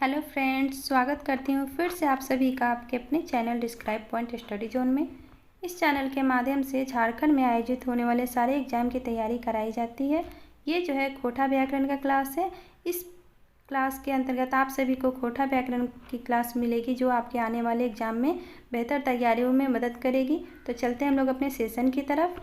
Hello friends, स्वागत करती हूँ फिर से आप सभी का आपके अपने channel describe point study zone में। इस चैनल के माध्यम से झारखंड में आयोजित होने वाले सारे एग्जाम की तैयारी कराई जाती है। ये जो है खोटा व्याकरण का क्लास है। इस क्लास के अंतर्गत आप सभी को खोटा व्याकरण की क्लास मिलेगी जो आपके आने वाले एग्जाम में बेहतर तैयारियों में मदद करेगी। तो चलते हैं हम लोग अपने सेशन की तरफ।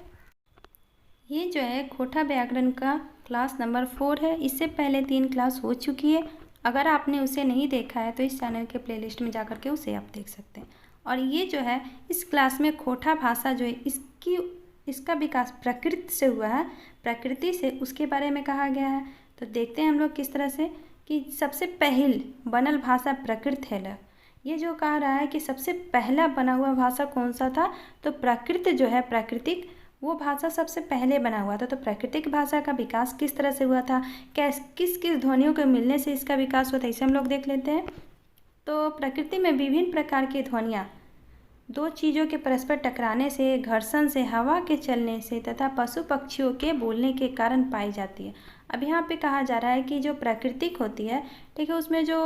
ये जो है खोटा व्याकरण का क्लास नंबर 4 है। इससे पहले 3 क्लास हो चुकी है। अगर आपने उसे नहीं देखा है तो इस चैनल के प्लेलिस्ट में जाकर के उसे आप देख सकते हैं। और ये जो है इस क्लास में खोटा भाषा जो है इसका विकास प्रकृति से हुआ है। प्रकृति से उसके बारे में कहा गया है। तो देखते हैं हम लोग किस तरह से कि सबसे पहल बनल भाषा प्रकृत है। ये जो कह रहा है कि सबसे पहला बना हुआ भाषा कौन सा था, तो प्राकृत जो है प्राकृतिक वो भाषा सबसे पहले बना हुआ था। तो प्राकृतिक भाषा का विकास किस तरह से हुआ था, किस किस ध्वनियों के मिलने से इसका विकास हुआ था, इसे हम लोग देख लेते हैं। तो प्रकृति में विभिन्न प्रकार की ध्वनियाँ दो चीज़ों के परस्पर टकराने से, घर्षण से, हवा के चलने से तथा पशु पक्षियों के बोलने के कारण पाई जाती है। अब यहाँ पे कहा जा रहा है कि जो प्राकृतिक होती है, ठीक है, उसमें जो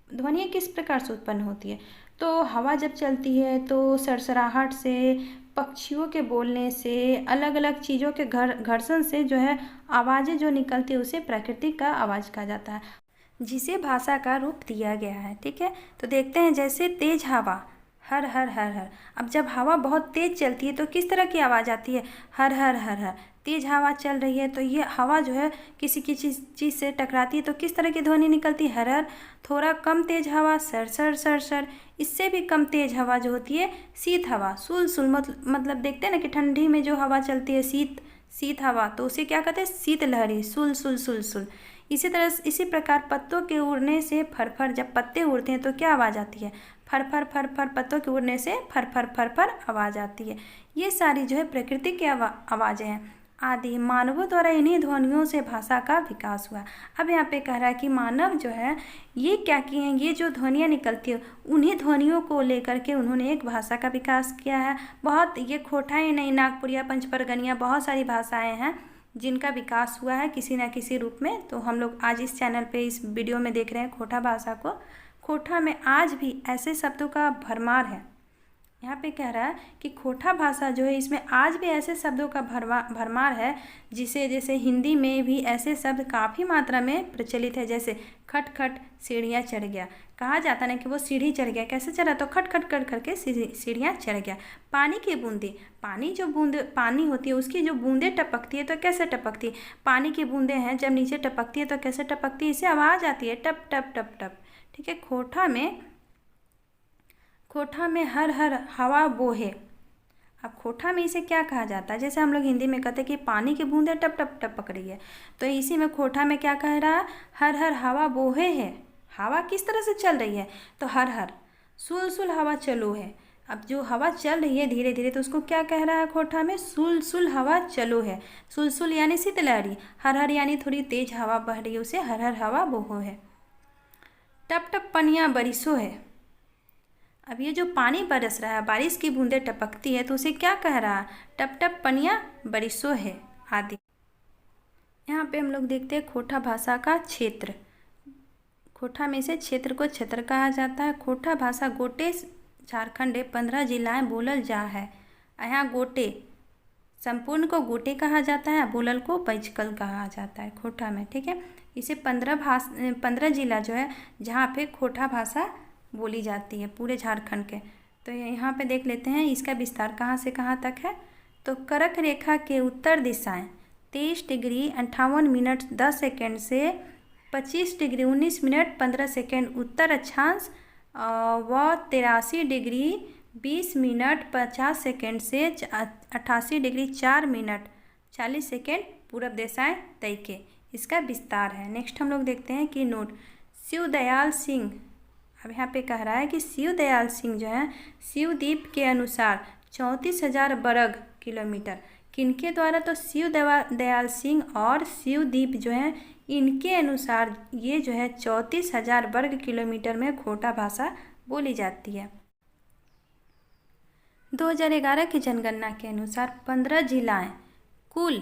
ध्वनियाँ किस प्रकार से उत्पन्न होती है। तो हवा जब चलती है तो सरसराहट से, पक्षियों के बोलने से, अलग अलग चीज़ों के घर्षण से जो है आवाज़ें जो निकलती है उसे प्राकृतिक का आवाज़ कहा जाता है, जिसे भाषा का रूप दिया गया है। ठीक है, तो देखते हैं जैसे तेज हवा, हर हर हर हर। अब जब हवा बहुत तेज चलती है तो किस तरह की आवाज़ आती है, हर हर हर हर। तेज हवा चल रही है तो ये हवा जो है किसी की चीज़ से टकराती है तो किस तरह की ध्वनि निकलती है, हर हर। थोड़ा कम तेज हवा, सर सर सर सर। इससे भी कम तेज हवा जो होती है शीत हवा, सुल सुल। मतलब देखते हैं ना कि ठंडी में जो हवा चलती है शीत हवा, तो उसे क्या कहते हैं, शीत लहरी, सुल सुल सुल सुल। इसी प्रकार पत्तों के उड़ने से फरफर, जब पत्ते उड़ते हैं तो क्या आवाज़ आती है, फर फर फर फर। पत्तों के उड़ने से फर फर फर फर आवाज़ आती है। ये सारी जो है प्रकृति की आवाज़ें हैं आदि। मानवों द्वारा इन्हीं ध्वनियों से भाषा का विकास हुआ। अब यहाँ पे कह रहा है कि मानव जो है ये क्या किए हैं, ये जो ध्वनियाँ निकलती है उन्हीं ध्वनियों को लेकर के उन्होंने एक भाषा का विकास किया है। बहुत ये खोटा ही नहीं, नागपुरिया, पंचपरगनिया, बहुत सारी भाषाएँ हैं जिनका विकास हुआ है किसी न किसी रूप में। तो हम लोग आज इस चैनल पे इस वीडियो में देख रहे हैं खोटा भाषा को। खोटा में आज भी ऐसे शब्दों का भरमार है। यहाँ पे कह रहा है कि खोटा भाषा जो है इसमें आज भी ऐसे शब्दों का भरमार है जिसे, जैसे हिंदी में भी ऐसे शब्द काफ़ी मात्रा में प्रचलित है। जैसे खट खट सीढ़ियाँ चढ़ गया, कहा जाता ना कि वो सीढ़ी चढ़ गया, कैसे चढ़ा, तो खट खट कर करके सीढ़ियाँ चढ़ गया। पानी की बूंदे, पानी होती है उसकी जो बूंदें टपकती है तो कैसे टपकती है, पानी की बूंदें हैं जब नीचे टपकती है तो कैसे टपकती है, इससे आवाज़ आती है टप टप टप टप। ठीक है, खोटा में हर हर हवा बोहे। अब खोटा में इसे क्या कहा जाता है, जैसे हम लोग हिंदी में कहते हैं कि पानी की बूंदें टप टप टपक रही है, तो इसी में खोटा में क्या कह रहा है, हर हर हवा बोहे है। हवा किस तरह से चल रही है, तो हर हर सुल सुल हवा चलो है। अब जो हवा चल रही है धीरे धीरे तो उसको क्या कह रहा है खोटा में, सुल सुल हवा चलो है। सुल सुल यानी शीतलहरी, हर हर यानी थोड़ी तेज हवा बह रही है, उसे हर हर हवा बोहो है। टप टप पनिया बरिसो है। अब ये जो पानी बरस रहा है, बारिश की बूंदें टपकती है तो उसे क्या कह रहा है, टप टप पनिया बरिसो है आदि। यहाँ पे हम लोग देखते हैं खोटा भाषा का क्षेत्र। खोटा में से क्षेत्र को क्षेत्र कहा जाता है। खोटा भाषा गोटे झारखंड 15 जिलाएं बोलल जा है। यहाँ गोटे संपूर्ण को गोटे कहा जाता है, बोलल को पैचकल कहा जाता है खोटा में। ठीक है, इसे 15 जिला जो है जहाँ पे खोटा भाषा बोली जाती है पूरे झारखंड के। तो यहाँ पे देख लेते हैं इसका विस्तार कहाँ से कहाँ तक है। तो कर्क रेखा के उत्तर दिशाएं 23 डिग्री 58 मिनट 10 सेकेंड से 25 डिग्री 19 मिनट 15 सेकेंड उत्तर अक्षांश व 83 डिग्री 20 मिनट 50 सेकेंड से 88 डिग्री 4 मिनट 40 सेकेंड पूरब दिशाएं तय के। इसका विस्तार है। नेक्स्ट हम लोग देखते हैं कि नोट शिवदयाल सिंह। अब यहाँ पे कह रहा है कि शिवदयाल सिंह जो है शिवदीप के अनुसार 34,000 वर्ग किलोमीटर। किनके द्वारा, तो शिवदयाल सिंह और शिवदीप जो है इनके अनुसार ये जो है 34,000 वर्ग किलोमीटर में खोटा भाषा बोली जाती है। 2011 की जनगणना के अनुसार 15 जिलाएं कुल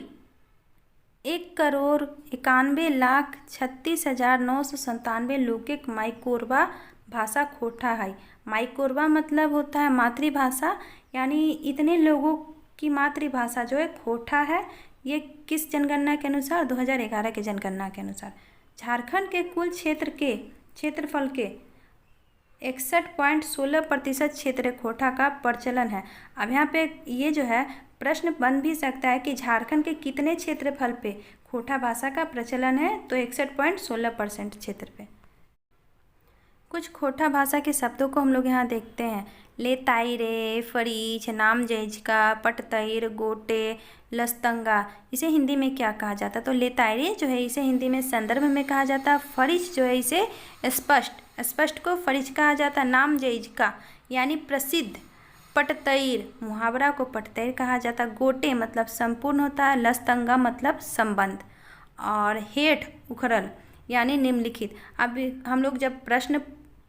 1,91,36,997 लोगिक माइकोरवा भाषा खोटा है। माइकोरवा मतलब होता है मातृभाषा, यानी इतने लोगों की मातृभाषा जो है खोटा है। ये किस जनगणना के अनुसार? 2011 के जनगणना के अनुसार। झारखंड के कुल क्षेत्रफल के 61.16% क्षेत्र खोटा का प्रचलन है। अब यहाँ पे ये जो है प्रश्न बन भी सकता है कि झारखंड के कितने क्षेत्रफल पे खोटा भाषा का प्रचलन है, तो 61.16% क्षेत्र पे। कुछ खोटा भाषा के शब्दों को हम लोग यहाँ देखते हैं। लेताइरे, फरीच, नामजैजका, पटतैर, गोटे, लस्तंगा। इसे हिंदी में क्या कहा जाता है? तो लेताइरे जो है इसे हिंदी में संदर्भ में कहा जाता है। फरीच जो है इसे स्पष्ट को फरीच कहा जाता है। नामजैजका यानी प्रसिद्ध। पटतैर मुहावरा को पटतैर कहा जाता है। गोटे मतलब संपूर्ण होता है। लस्तंगा मतलब संबंध। और हेठ उखरल यानी निम्नलिखित। अब हम लोग जब प्रश्न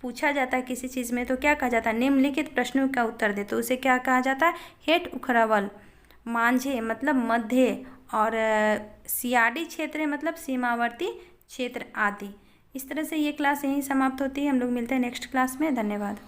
पूछा जाता है किसी चीज़ में तो क्या कहा जाता है? निम्नलिखित प्रश्नों का उत्तर दे, तो उसे क्या कहा जाता है? हेठ उखरावल। मांझे मतलब मध्य, और सियाडी क्षेत्र मतलब सीमावर्ती क्षेत्र आदि। इस तरह से ये क्लास यहीं समाप्त होती है। हम लोग मिलते हैं नेक्स्ट क्लास में। धन्यवाद।